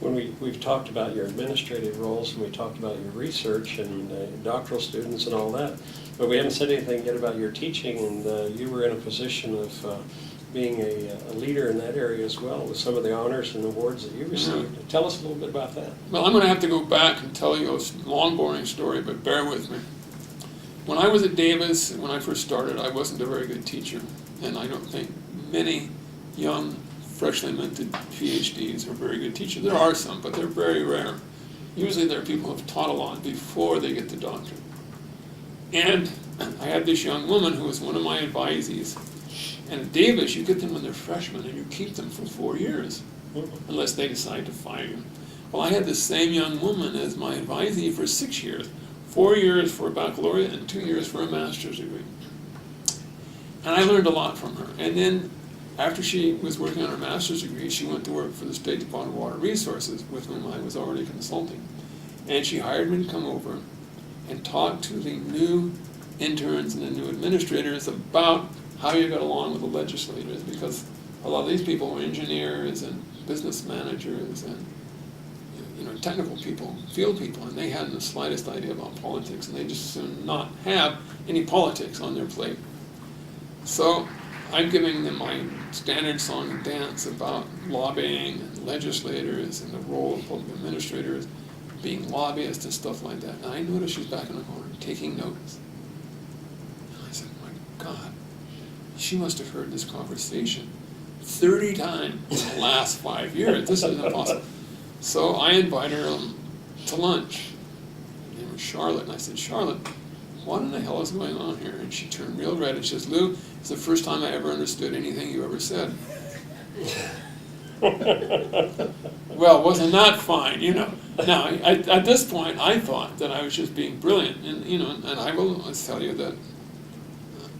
when we've talked about your administrative roles, and we talked about your research and doctoral students and all that, but we haven't said anything yet about your teaching, and you were in a position of being a leader in that area as well, with some of the honors and awards that you received. Yeah. Tell us a little bit about that. Well, I'm going to have to go back and tell you a long, boring story, but bear with me. When I was at Davis, when I first started, I wasn't a very good teacher, and I don't think many young, freshly minted PhDs are very good teachers. There are some, but they're very rare. Usually they're people who have taught a lot before they get the doctorate. And I had this young woman who was one of my advisees. And at Davis, you get them when they're freshmen, and you keep them for 4 years, unless they decide to fire you. Well, I had this same young woman as my advisee for 6 years, 4 years for a baccalaureate and 2 years for a master's degree. And I learned a lot from her. And then after she was working on her master's degree, she went to work for the State Department of Water Resources, with whom I was already consulting. And she hired me to come over and talk to the new interns and the new administrators about how you got along with the legislators, because a lot of these people were engineers and business managers and technical people, field people, and they hadn't the slightest idea about politics, and they just soon not have any politics on their plate. So I'm giving them my standard song and dance about lobbying and legislators and the role of public administrators, being lobbyists and stuff like that. And I noticed she's back in the corner taking notes. And I said, my God, she must have heard this conversation 30 times in the last 5 years. This is impossible. So I invited her to lunch. Her name was Charlotte, and I said, Charlotte, what in the hell is going on here? And she turned real red and she says, Lou, it's the first time I ever understood anything you ever said. Well, wasn't that fine, Now, at this point, I thought that I was just being brilliant, and and I will tell you that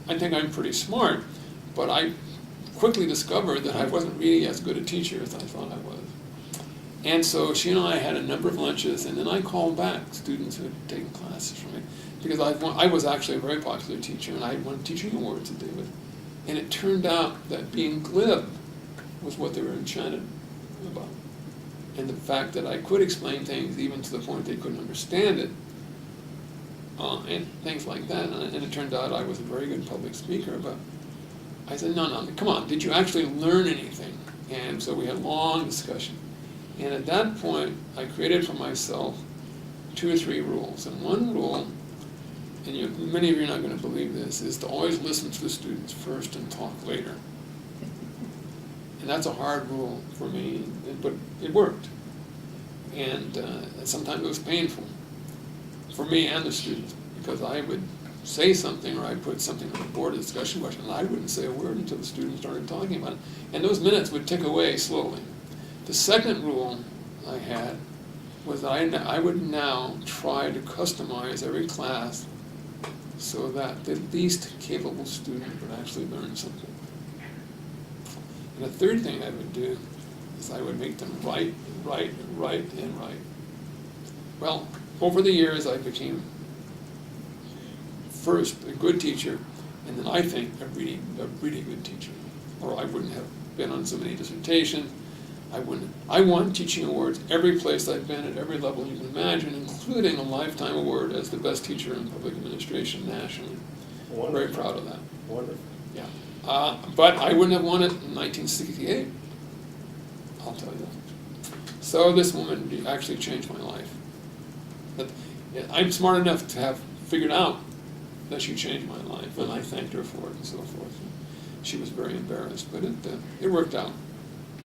I think I'm pretty smart, but I quickly discovered that I wasn't really as good a teacher as I thought I was. And so she and I had a number of lunches, and then I called back students who had taken classes from me, because I was actually a very popular teacher, and I had won teaching awards at Davis. And it turned out that being glib was what they were enchanted about. And the fact that I could explain things even to the point they couldn't understand it, and things like that. And it turned out I was a very good public speaker, but I said, no, come on, did you actually learn anything? And so we had a long discussion. And at that point, I created for myself 2 or 3 rules. And one rule, and many of you are not going to believe this, is to always listen to the students first and talk later. And that's a hard rule for me, but it worked. And sometimes it was painful for me and the students, because I would say something, or I'd put something on the board, a discussion question, and I wouldn't say a word until the students started talking about it. And those minutes would tick away slowly. The second rule I had was that I would now try to customize every class so that the least capable student would actually learn something. And the third thing I would do is I would make them write. Well, over the years I became first a good teacher, and then I think a really good teacher, or I wouldn't have been on so many dissertations. I won teaching awards every place I've been, at every level you can imagine, including a lifetime award as the best teacher in public administration nationally. Wonderful. Very proud of that. Wonderful. Yeah. But I wouldn't have won it in 1968. I'll tell you that. So this woman actually changed my life. But I'm smart enough to have figured out that she changed my life, and I thanked her for it and so forth. She was very embarrassed, but it worked out.